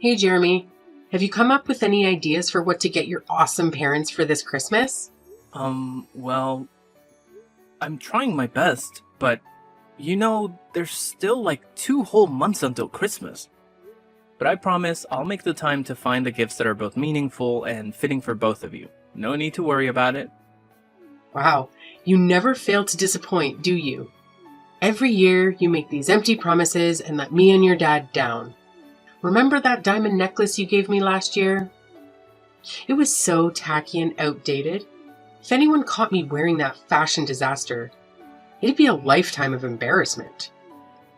Hey Jeremy, have you come up with any ideas for what to get your awesome parents for this Christmas? Well, I'm trying my best, but there's still like 2 whole months until Christmas. But I promise I'll make the time to find the gifts that are both meaningful and fitting for both of you. No need to worry about it. Wow, you never fail to disappoint, do you? Every year you make these empty promises and let me and your dad down. Remember that diamond necklace you gave me last year? It was so tacky and outdated. If anyone caught me wearing that fashion disaster, it'd be a lifetime of embarrassment.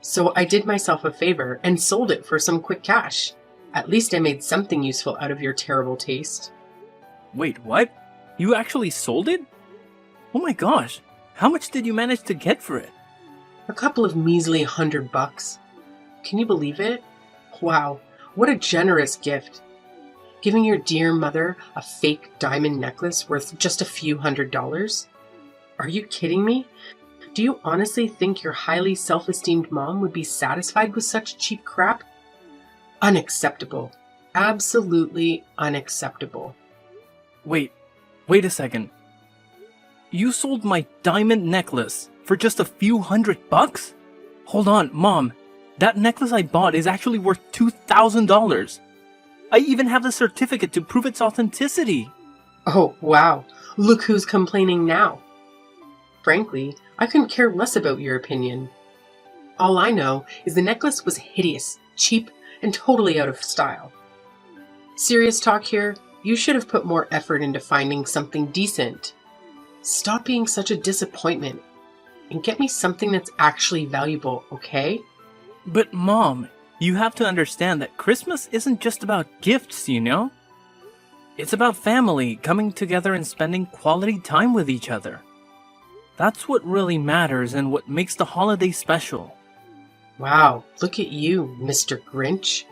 So I did myself a favor and sold it for some quick cash. At least I made something useful out of your terrible taste. Wait, what? You actually sold it? Oh my gosh, how much did you manage to get for it? A couple of measly $100. Can you believe it? Wow, what a generous gift. Giving your dear mother a fake diamond necklace worth just a few $100s? Are you kidding me? Do you honestly think your highly self-esteemed mom would be satisfied with such cheap crap? Unacceptable. Absolutely unacceptable. Wait a second. You sold my diamond necklace for just a few $100? Hold on, Mom. That necklace I bought is actually worth $2,000. I even have the certificate to prove its authenticity. Oh, wow. Look who's complaining now. Frankly, I couldn't care less about your opinion. All I know is the necklace was hideous, cheap, and totally out of style. Serious talk here, you should have put more effort into finding something decent. Stop being such a disappointment and get me something that's actually valuable, okay? But Mom, you have to understand that Christmas isn't just about gifts, you know? It's about family coming together and spending quality time with each other. That's what really matters and what makes the holiday special. Wow, look at you, Mr. Grinch.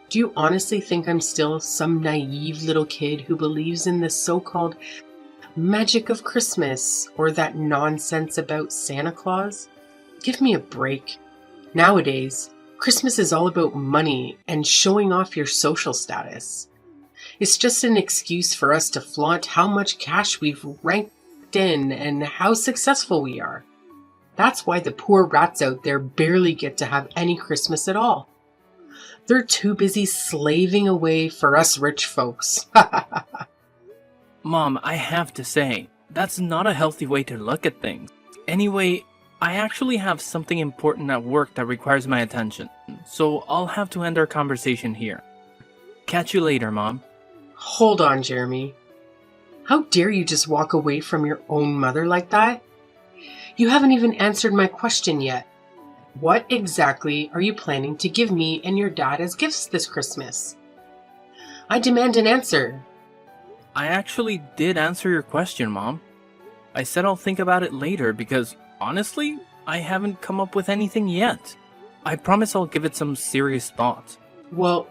Do you honestly think I'm still some naive little kid who believes in the so-called magic of Christmas or that nonsense about Santa Claus? Give me a break. Nowadays, Christmas is all about money and showing off your social status. It's just an excuse for us to flaunt how much cash we've ranked in and how successful we are. That's why the poor rats out there barely get to have any Christmas at all. They're too busy slaving away for us rich folks. Mom, I have to say, that's not a healthy way to look at things. Anyway, I actually have something important at work that requires my attention, so I'll have to end our conversation here. Catch you later, Mom. Hold on, Jeremy. How dare you just walk away from your own mother like that? You haven't even answered my question yet. What exactly are you planning to give me and your dad as gifts this Christmas? I demand an answer. I actually did answer your question, Mom. I said I'll think about it later because, honestly, I haven't come up with anything yet. I promise I'll give it some serious thought. Well,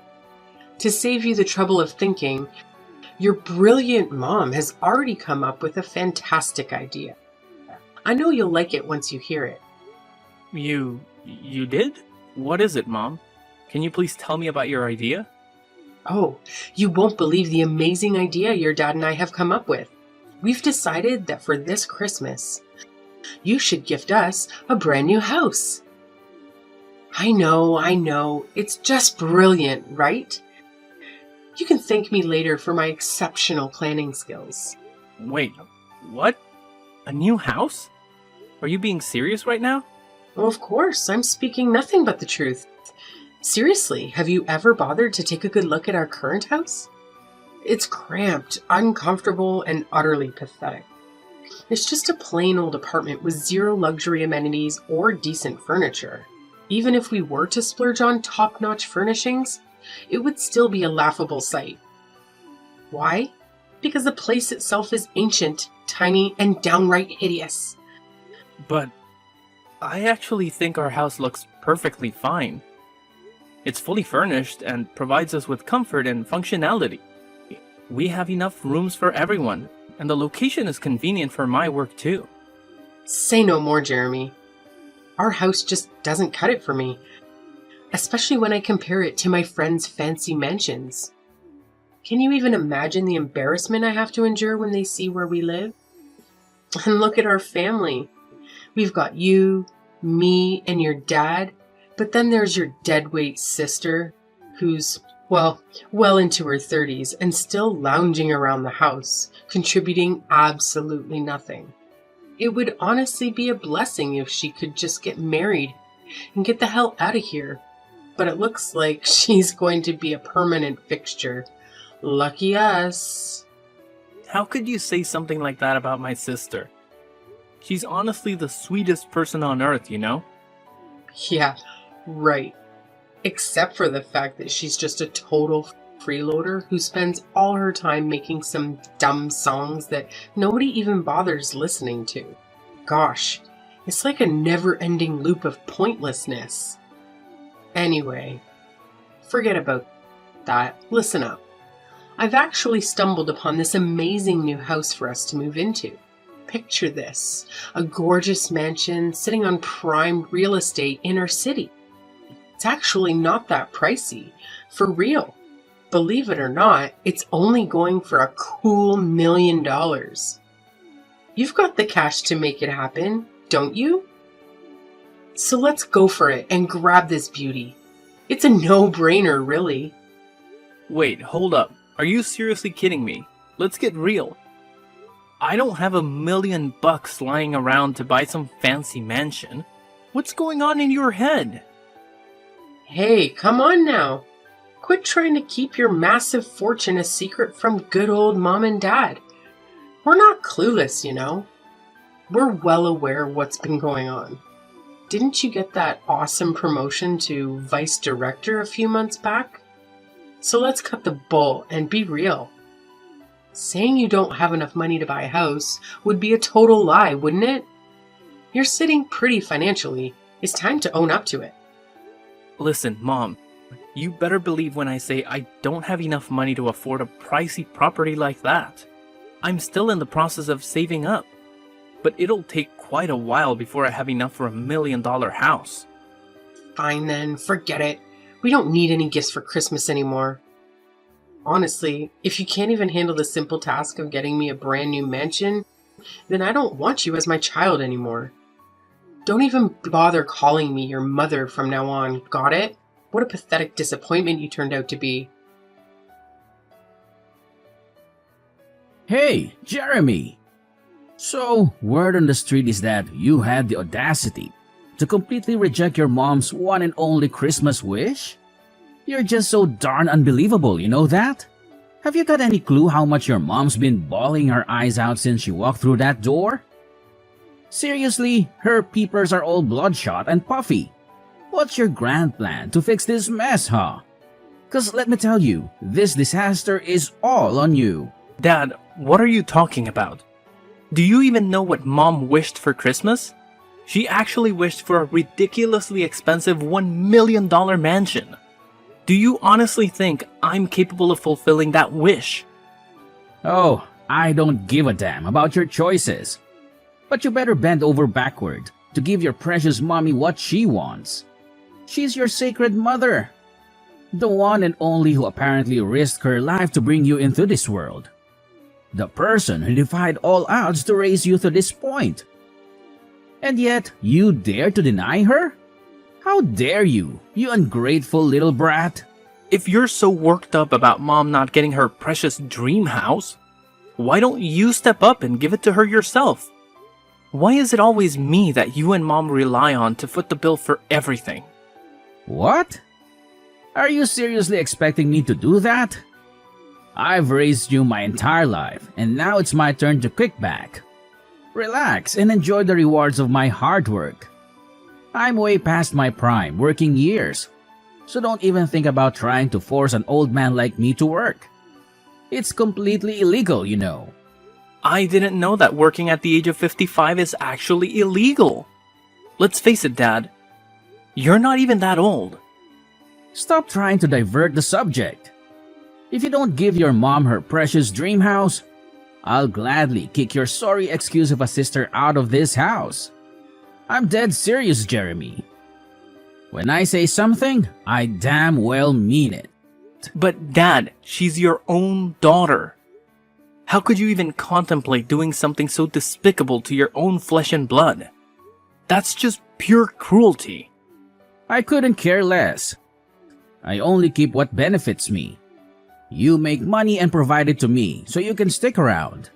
to save you the trouble of thinking, your brilliant mom has already come up with a fantastic idea. I know you'll like it once you hear it. You did? What is it, Mom? Can you please tell me about your idea? Oh, you won't believe the amazing idea your dad and I have come up with. We've decided that for this Christmas, you should gift us a brand new house. I know. It's just brilliant, right? You can thank me later for my exceptional planning skills. Wait, what? A new house? Are you being serious right now? Oh, of course, I'm speaking nothing but the truth. Seriously, have you ever bothered to take a good look at our current house? It's cramped, uncomfortable, and utterly pathetic. It's just a plain old apartment with zero luxury amenities or decent furniture. Even if we were to splurge on top-notch furnishings, it would still be a laughable sight. Why? Because the place itself is ancient, tiny, and downright hideous. But I actually think our house looks perfectly fine. It's fully furnished and provides us with comfort and functionality. We have enough rooms for everyone, and the location is convenient for my work too. Say no more, Jeremy. Our house just doesn't cut it for me. especially when I compare it to my friends' fancy mansions. Can you even imagine the embarrassment I have to endure when they see where we live? And look at our family. We've got you, me, and your dad, but then there's your deadweight sister, who's, well into her 30s and still lounging around the house, contributing absolutely nothing. It would honestly be a blessing if she could just get married and get the hell out of here. But it looks like she's going to be a permanent fixture. Lucky us. How could you say something like that about my sister? She's honestly the sweetest person on earth, you know? Yeah, right. Except for the fact that she's just a total freeloader who spends all her time making some dumb songs that nobody even bothers listening to. Gosh, it's like a never-ending loop of pointlessness. Anyway, forget about that. Listen up. I've actually stumbled upon this amazing new house for us to move into. Picture this, a gorgeous mansion sitting on prime real estate in our city. It's actually not that pricey, for real. Believe it or not, it's only going for a cool $1 million. You've got the cash to make it happen, don't you? So let's go for it and grab this beauty. It's a no-brainer, really. Wait, hold up. Are you seriously kidding me? Let's get real. I don't have $1 million lying around to buy some fancy mansion. What's going on in your head? Hey, come on now. Quit trying to keep your massive fortune a secret from good old mom and dad. We're not clueless, you know. We're well aware of what's been going on. Didn't you get that awesome promotion to vice director a few months back? So let's cut the bull and be real. Saying you don't have enough money to buy a house would be a total lie, wouldn't it? You're sitting pretty financially. It's time to own up to it. Listen, Mom, you better believe when I say I don't have enough money to afford a pricey property like that. I'm still in the process of saving up, but it'll take quite a while before I have enough for $1 million house. Fine then, forget it. We don't need any gifts for Christmas anymore. Honestly, if you can't even handle the simple task of getting me a brand new mansion, then I don't want you as my child anymore. Don't even bother calling me your mother from now on, got it? What a pathetic disappointment you turned out to be. Hey, Jeremy! So, word on the street is that you had the audacity to completely reject your mom's one and only Christmas wish? You're just so darn unbelievable, you know that? Have you got any clue how much your mom's been bawling her eyes out since she walked through that door? Seriously, her peepers are all bloodshot and puffy. What's your grand plan to fix this mess, huh? 'Cause let me tell you, this disaster is all on you. Dad, what are you talking about? Do you even know what Mom wished for Christmas? She actually wished for a ridiculously expensive $1 million mansion. Do you honestly think I'm capable of fulfilling that wish? Oh, I don't give a damn about your choices. But you better bend over backward to give your precious mommy what she wants. She's your sacred mother. The one and only who apparently risked her life to bring you into this world. The person who defied all odds to raise you to this point. And yet, you dare to deny her? How dare you, you ungrateful little brat? If you're so worked up about Mom not getting her precious dream house, why don't you step up and give it to her yourself? Why is it always me that you and Mom rely on to foot the bill for everything? What? Are you seriously expecting me to do that? I've raised you my entire life, and now it's my turn to kick back. Relax and enjoy the rewards of my hard work. I'm way past my prime working years, so don't even think about trying to force an old man like me to work. It's completely illegal, you know. I didn't know that working at the age of 55 is actually illegal. Let's face it, Dad. You're not even that old. Stop trying to divert the subject. If you don't give your mom her precious dream house, I'll gladly kick your sorry excuse of a sister out of this house. I'm dead serious, Jeremy. When I say something, I damn well mean it. But Dad, she's your own daughter. How could you even contemplate doing something so despicable to your own flesh and blood? That's just pure cruelty. I couldn't care less. I only keep what benefits me. You make money and provide it to me so you can stick around.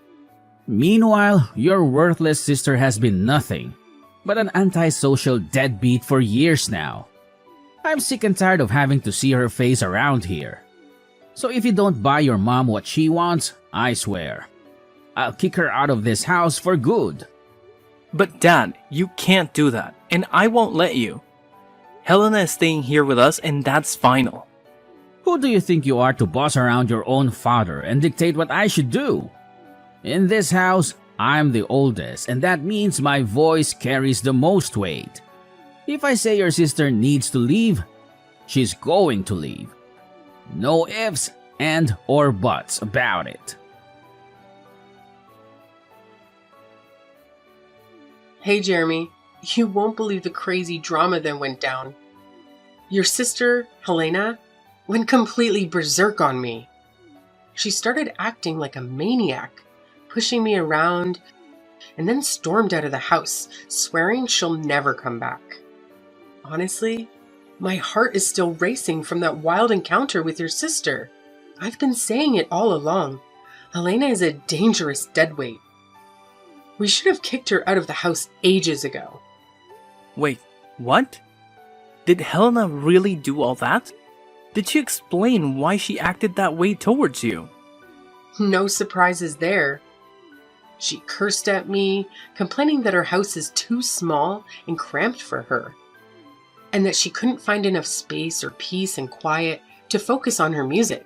Meanwhile, your worthless sister has been nothing but an antisocial deadbeat for years now. I'm sick and tired of having to see her face around here. So if you don't buy your mom what she wants, I swear, I'll kick her out of this house for good. But Dad, you can't do that, and I won't let you. Helena is staying here with us, and that's final. Who do you think you are to boss around your own father and dictate what I should do? In this house, I'm the oldest, and that means my voice carries the most weight. If I say your sister needs to leave, she's going to leave. No ifs and or buts about it. Hey, Jeremy, you won't believe the crazy drama that went down. Your sister, Helena, went completely berserk on me. She started acting like a maniac, pushing me around, and then stormed out of the house, swearing she'll never come back. Honestly, my heart is still racing from that wild encounter with your sister. I've been saying it all along. Helena is a dangerous deadweight. We should have kicked her out of the house ages ago. Wait, what? Did Helena really do all that? Did she explain why she acted that way towards you? No surprises there. She cursed at me, complaining that her house is too small and cramped for her, and that she couldn't find enough space or peace and quiet to focus on her music.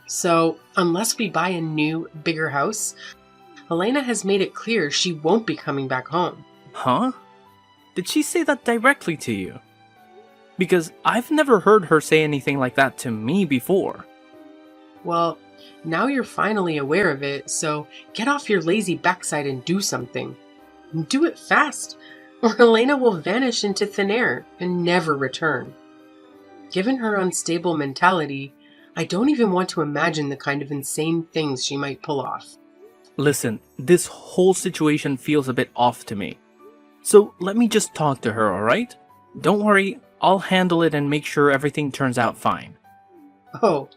So, unless we buy a new, bigger house, Helena has made it clear she won't be coming back home. Huh? Did she say that directly to you? Because I've never heard her say anything like that to me before. Well, now you're finally aware of it, so get off your lazy backside and do something. And do it fast, or Helena will vanish into thin air and never return. Given her unstable mentality, I don't even want to imagine the kind of insane things she might pull off. Listen, this whole situation feels a bit off to me. So let me just talk to her, alright? Don't worry, I'll handle it and make sure everything turns out fine. Oh,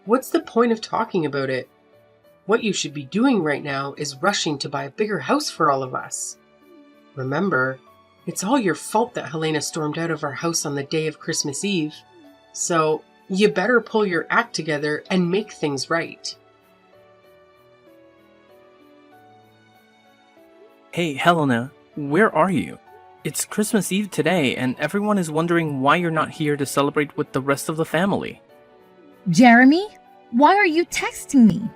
what's the point of talking about it? What you should be doing right now is rushing to buy a bigger house for all of us. Remember, it's all your fault that Helena stormed out of our house on the day of Christmas Eve. So, you better pull your act together and make things right. Hey, Helena, where are you? It's Christmas Eve today, and everyone is wondering why you're not here to celebrate with the rest of the family. Jeremy, why are you texting me?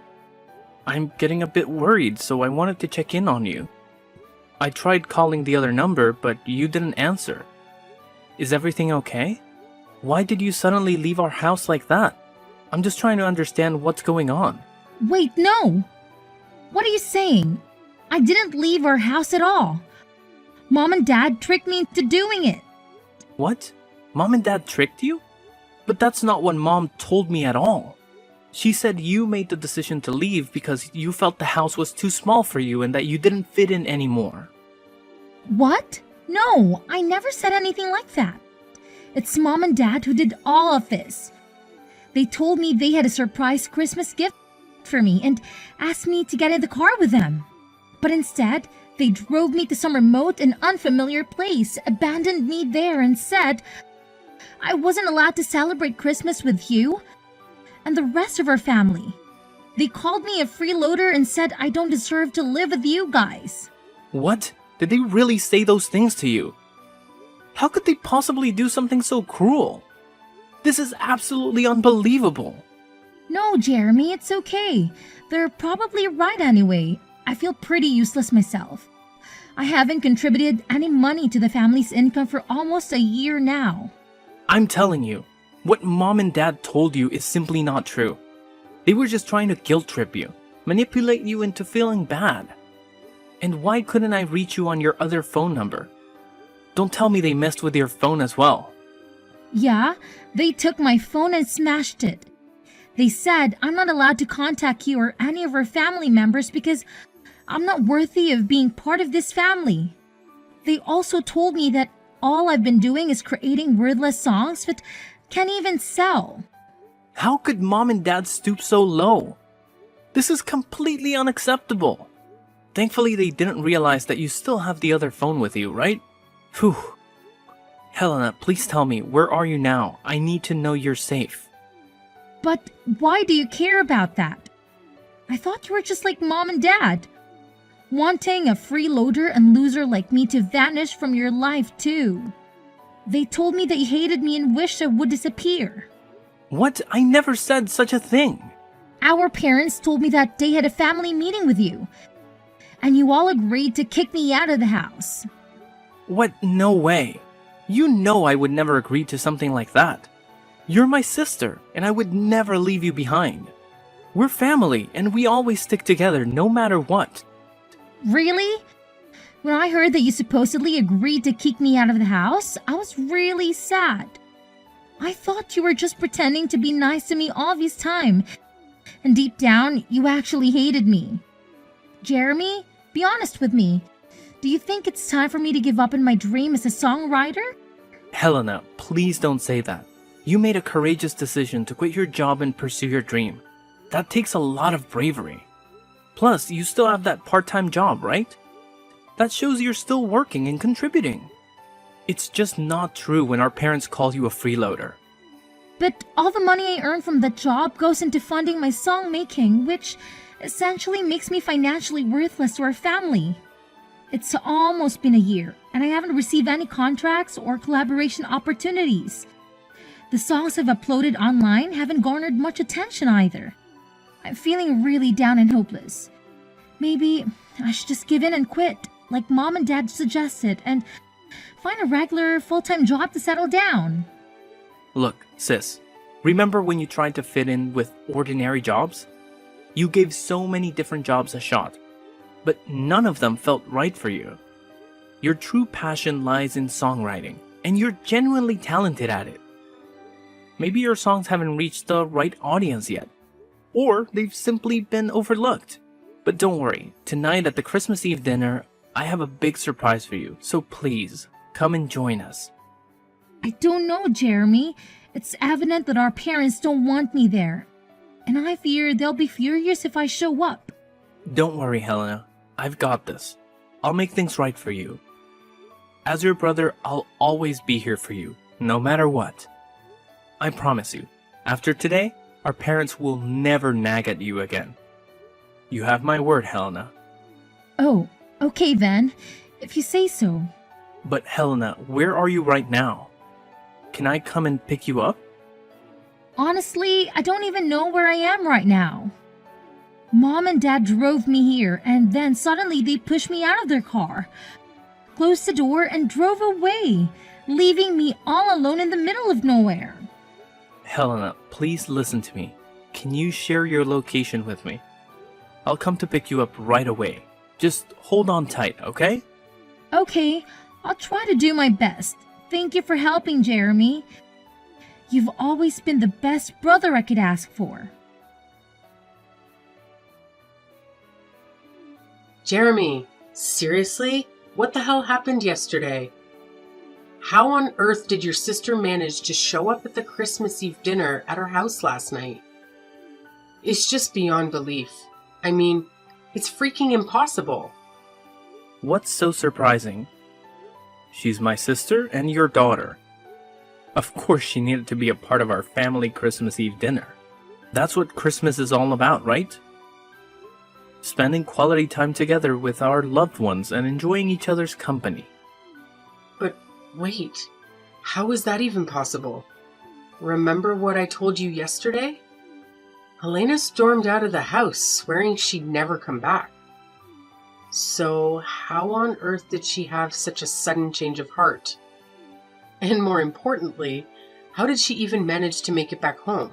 I'm getting a bit worried, so I wanted to check in on you. I tried calling the other number, but you didn't answer. Is everything okay? Why did you suddenly leave our house like that? I'm just trying to understand what's going on. Wait, no! What are you saying? I didn't leave our house at all. Mom and Dad tricked me into doing it. What? Mom and Dad tricked you? But that's not what Mom told me at all. She said you made the decision to leave because you felt the house was too small for you and that you didn't fit in anymore. What? No, I never said anything like that. It's Mom and Dad who did all of this. They told me they had a surprise Christmas gift for me and asked me to get in the car with them. But instead, they drove me to some remote and unfamiliar place, abandoned me there, and said I wasn't allowed to celebrate Christmas with you and the rest of our family. They called me a freeloader and said I don't deserve to live with you guys. What? Did they really say those things to you? How could they possibly do something so cruel? This is absolutely unbelievable. No, Jeremy, it's okay. They're probably right anyway. I feel pretty useless myself. I haven't contributed any money to the family's income for almost a year now. I'm telling you, what Mom and Dad told you is simply not true. They were just trying to guilt trip you, manipulate you into feeling bad. And why couldn't I reach you on your other phone number? Don't tell me they messed with your phone as well. Yeah, they took my phone and smashed it. They said I'm not allowed to contact you or any of our family members because I'm not worthy of being part of this family. They also told me that all I've been doing is creating wordless songs that can't even sell. How could mom and dad stoop so low? This is completely unacceptable. Thankfully, they didn't realize that you still have the other phone with you, right? Phew. Helena, please tell me, where are you now? I need to know you're safe. But why do you care about that? I thought you were just like mom and dad. Wanting a freeloader and loser like me to vanish from your life too. They told me that you hated me and wished I would disappear. What? I never said such a thing. Our parents told me that they had a family meeting with you, and you all agreed to kick me out of the house. What? No way. You know I would never agree to something like that. You're my sister, and I would never leave you behind. We're family, and we always stick together no matter what. Really? When I heard that you supposedly agreed to kick me out of the house, I was really sad. I thought you were just pretending to be nice to me all this time, and deep down, you actually hated me. Jeremy, be honest with me. Do you think it's time for me to give up on my dream as a songwriter? Helena, please don't say that. You made a courageous decision to quit your job and pursue your dream. That takes a lot of bravery. Plus, you still have that part-time job, right? That shows you're still working and contributing. It's just not true when our parents call you a freeloader. But all the money I earn from that job goes into funding my song making, which essentially makes me financially worthless to our family. It's almost been a year, and I haven't received any contracts or collaboration opportunities. The songs I've uploaded online haven't garnered much attention either. I'm feeling really down and hopeless. Maybe I should just give in and quit, like mom and dad suggested, and find a regular full-time job to settle down. Look, sis, remember when you tried to fit in with ordinary jobs? You gave so many different jobs a shot, but none of them felt right for you. Your true passion lies in songwriting, and you're genuinely talented at it. Maybe your songs haven't reached the right audience yet, or they've simply been overlooked. But don't worry, tonight at the Christmas Eve dinner, I have a big surprise for you, so please, come and join us. I don't know, Jeremy. It's evident that our parents don't want me there, and I fear they'll be furious if I show up. Don't worry, Helena. I've got this. I'll make things right for you. As your brother, I'll always be here for you, no matter what. I promise you, after today, our parents will never nag at you again. You have my word, Helena. Oh, okay then, if you say so. But Helena, where are you right now? Can I come and pick you up? Honestly, I don't even know where I am right now. Mom and Dad drove me here, and then suddenly they pushed me out of their car, closed the door, and drove away, leaving me all alone in the middle of nowhere. Helena, please listen to me. Can you share your location with me? I'll come to pick you up right away. Just hold on tight, okay? Okay, I'll try to do my best. Thank you for helping, Jeremy. You've always been the best brother I could ask for. Jeremy, seriously? What the hell happened yesterday? How on earth did your sister manage to show up at the Christmas Eve dinner at our house last night? It's just beyond belief. I mean, it's freaking impossible. What's so surprising? She's my sister and your daughter. Of course she needed to be a part of our family Christmas Eve dinner. That's what Christmas is all about, right? Spending quality time together with our loved ones and enjoying each other's company. But wait, how is that even possible? Remember what I told you yesterday? Helena stormed out of the house, swearing she'd never come back. So how on earth did she have such a sudden change of heart? And more importantly, how did she even manage to make it back home?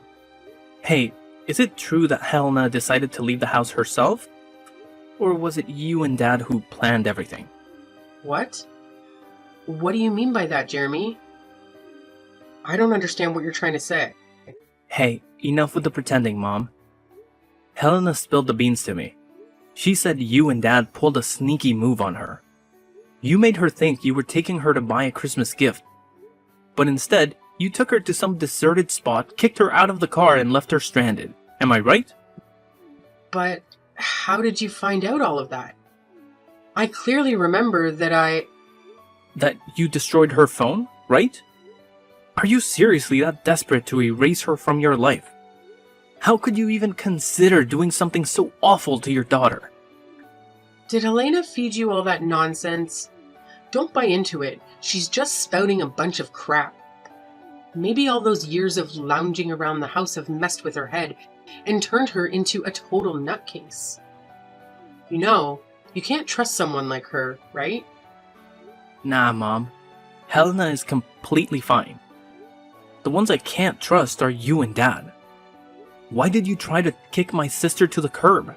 Hey, is it true that Helena decided to leave the house herself? Or was it you and Dad who planned everything? What? What do you mean by that, Jeremy? I don't understand what you're trying to say. Hey, enough with the pretending, Mom. Helena spilled the beans to me. She said you and Dad pulled a sneaky move on her. You made her think you were taking her to buy a Christmas gift. But instead, you took her to some deserted spot, kicked her out of the car, and left her stranded. Am I right? But how did you find out all of that? I clearly remember that That you destroyed her phone, right? Are you seriously that desperate to erase her from your life? How could you even consider doing something so awful to your daughter? Did Helena feed you all that nonsense? Don't buy into it. She's just spouting a bunch of crap. Maybe all those years of lounging around the house have messed with her head and turned her into a total nutcase. You know, you can't trust someone like her, right? Nah, Mom. Helena is completely fine. The ones I can't trust are you and Dad. Why did you try to kick my sister to the curb?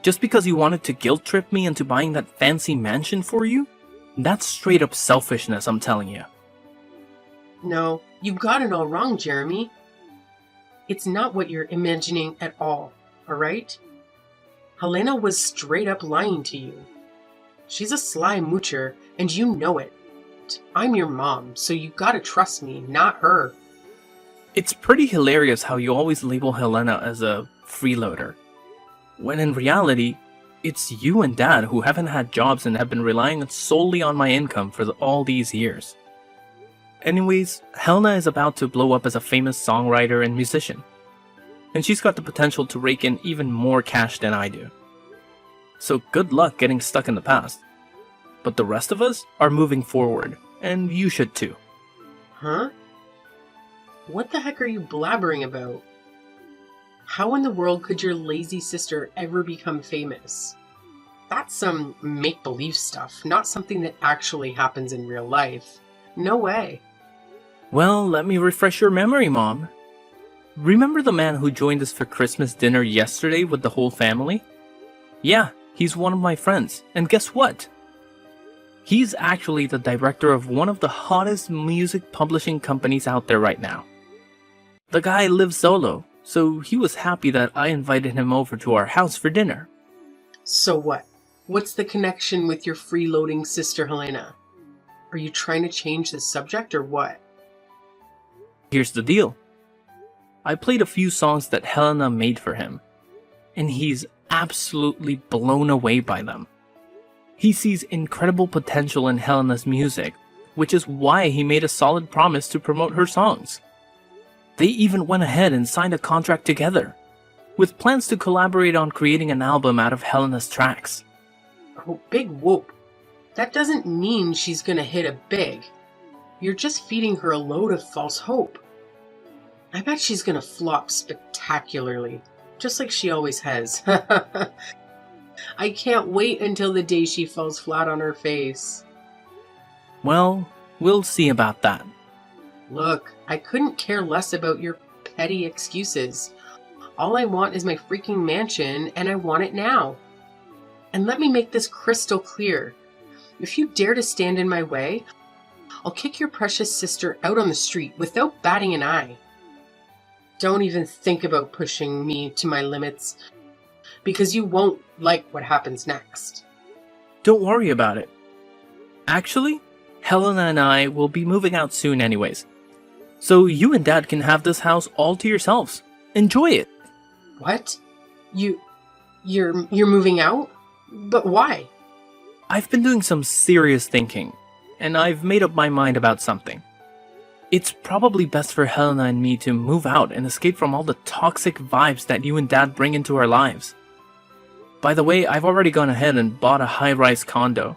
Just because you wanted to guilt trip me into buying that fancy mansion for you? That's straight up selfishness, I'm telling you. No, you got it all wrong, Jeremy. It's not what you're imagining at all right? Helena was straight up lying to you. She's a sly moocher, and you know it. I'm your mom, so you gotta trust me, not her. It's pretty hilarious how you always label Helena as a freeloader, when in reality, it's you and Dad who haven't had jobs and have been relying solely on my income for all these years. Anyways, Helena is about to blow up as a famous songwriter and musician, and she's got the potential to rake in even more cash than I do. So good luck getting stuck in the past. But the rest of us are moving forward, and you should too. Huh? What the heck are you blabbering about? How in the world could your lazy sister ever become famous? That's some make-believe stuff, not something that actually happens in real life. No way. Well, let me refresh your memory, Mom. Remember the man who joined us for Christmas dinner yesterday with the whole family? Yeah, he's one of my friends, and guess what? He's actually the director of one of the hottest music publishing companies out there right now. The guy lives solo, so he was happy that I invited him over to our house for dinner. So what? What's the connection with your freeloading sister Helena? Are you trying to change the subject or what? Here's the deal. I played a few songs that Helena made for him, and he's absolutely blown away by them. He sees incredible potential in Helena's music, which is why he made a solid promise to promote her songs. They even went ahead and signed a contract together, with plans to collaborate on creating an album out of Helena's tracks. Oh, big whoop. That doesn't mean she's gonna hit it big. You're just feeding her a load of false hope. I bet she's gonna flop spectacularly, just like she always has. I can't wait until the day she falls flat on her face. Well, we'll see about that. Look, I couldn't care less about your petty excuses. All I want is my freaking mansion, and I want it now. And let me make this crystal clear. If you dare to stand in my way, I'll kick your precious sister out on the street without batting an eye. Don't even think about pushing me to my limits, because you won't like what happens next. Don't worry about it. Actually, Helena and I will be moving out soon anyways. So you and Dad can have this house all to yourselves. Enjoy it. What? You're moving out? But why? I've been doing some serious thinking, and I've made up my mind about something. It's probably best for Helena and me to move out and escape from all the toxic vibes that you and Dad bring into our lives. By the way, I've already gone ahead and bought a high-rise condo.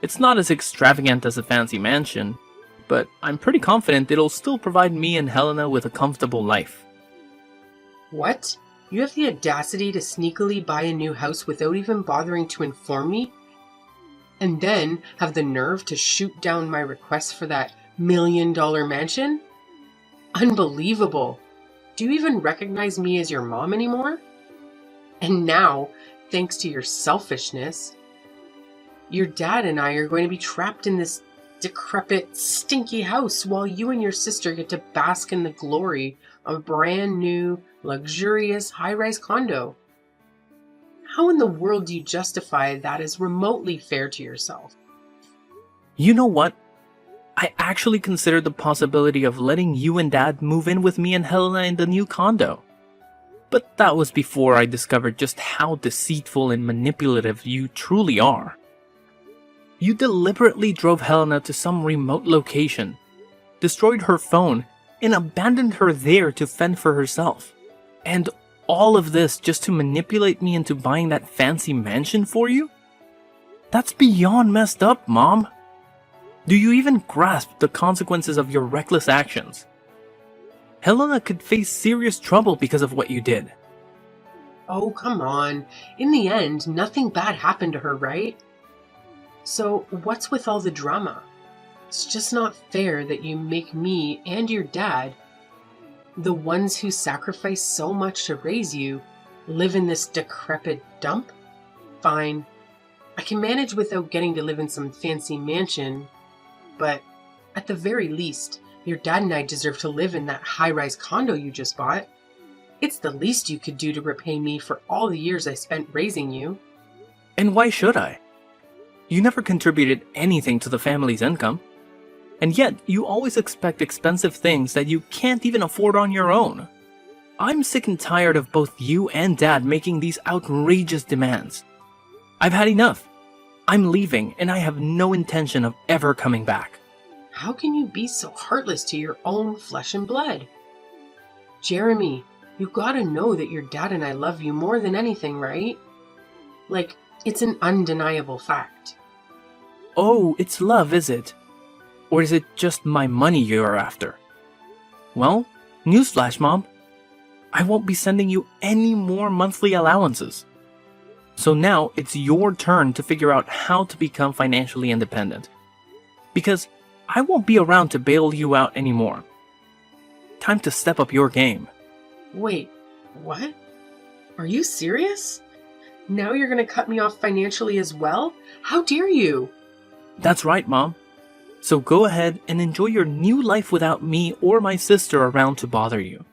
It's not as extravagant as a fancy mansion, but I'm pretty confident it'll still provide me and Helena with a comfortable life. What? You have the audacity to sneakily buy a new house without even bothering to inform me? And then have the nerve to shoot down my request for that $1 million mansion? Unbelievable. Do you even recognize me as your mom anymore? And now, thanks to your selfishness, your dad and I are going to be trapped in this decrepit, stinky house while you and your sister get to bask in the glory of a brand new, luxurious high-rise condo. How in the world do you justify that as remotely fair to yourself? You know what? I actually considered the possibility of letting you and Dad move in with me and Helena in the new condo. But that was before I discovered just how deceitful and manipulative you truly are. You deliberately drove Helena to some remote location, destroyed her phone, and abandoned her there to fend for herself. And all of this just to manipulate me into buying that fancy mansion for you? That's beyond messed up, Mom. Do you even grasp the consequences of your reckless actions? Helena could face serious trouble because of what you did. Oh, come on. In the end, nothing bad happened to her, right? So what's with all the drama? It's just not fair that you make me and your dad, the ones who sacrificed so much to raise you, live in this decrepit dump? Fine. I can manage without getting to live in some fancy mansion, but at the very least, your dad and I deserve to live in that high-rise condo you just bought. It's the least you could do to repay me for all the years I spent raising you. And why should I? You never contributed anything to the family's income. And yet, you always expect expensive things that you can't even afford on your own. I'm sick and tired of both you and Dad making these outrageous demands. I've had enough. I'm leaving, and I have no intention of ever coming back. How can you be so heartless to your own flesh and blood? Jeremy, you gotta know that your dad and I love you more than anything, right? Like, it's an undeniable fact. Oh, it's love, is it? Or is it just my money you're after? Well, newsflash, Mom. I won't be sending you any more monthly allowances. So now it's your turn to figure out how to become financially independent. Because I won't be around to bail you out anymore. Time to step up your game. Wait, what? Are you serious? Now you're gonna cut me off financially as well? How dare you? That's right, Mom. So go ahead and enjoy your new life without me or my sister around to bother you.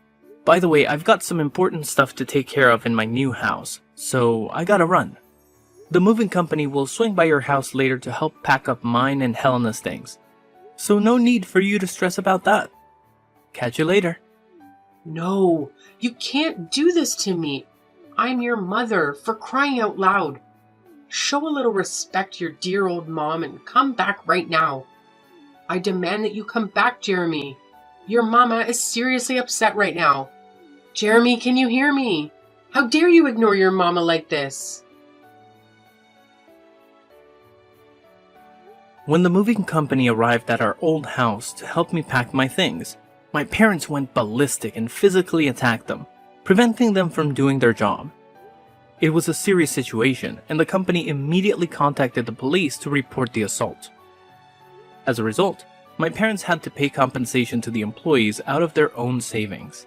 By the way, I've got some important stuff to take care of in my new house, so I gotta run. The moving company will swing by your house later to help pack up mine and Helena's things. So no need for you to stress about that. Catch you later. No, you can't do this to me. I'm your mother, for crying out loud. Show a little respect to your dear old mom and come back right now. I demand that you come back, Jeremy. Your mama is seriously upset right now. Jeremy, can you hear me? How dare you ignore your mama like this? When the moving company arrived at our old house to help me pack my things, my parents went ballistic and physically attacked them, preventing them from doing their job. It was a serious situation, and the company immediately contacted the police to report the assault. As a result, my parents had to pay compensation to the employees out of their own savings.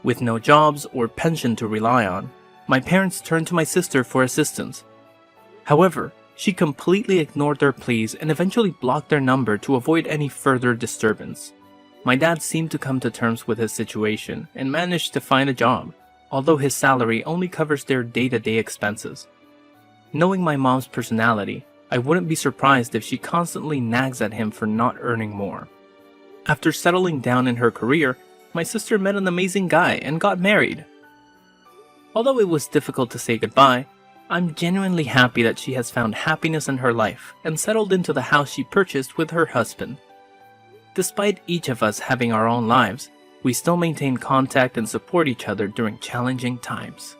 With no jobs or pension to rely on, my parents turned to my sister for assistance. However, she completely ignored their pleas and eventually blocked their number to avoid any further disturbance. My dad seemed to come to terms with his situation and managed to find a job, although his salary only covers their day-to-day expenses. Knowing my mom's personality, I wouldn't be surprised if she constantly nags at him for not earning more. After settling down in her career, my sister met an amazing guy and got married. Although it was difficult to say goodbye, I'm genuinely happy that she has found happiness in her life and settled into the house she purchased with her husband. Despite each of us having our own lives, we still maintain contact and support each other during challenging times.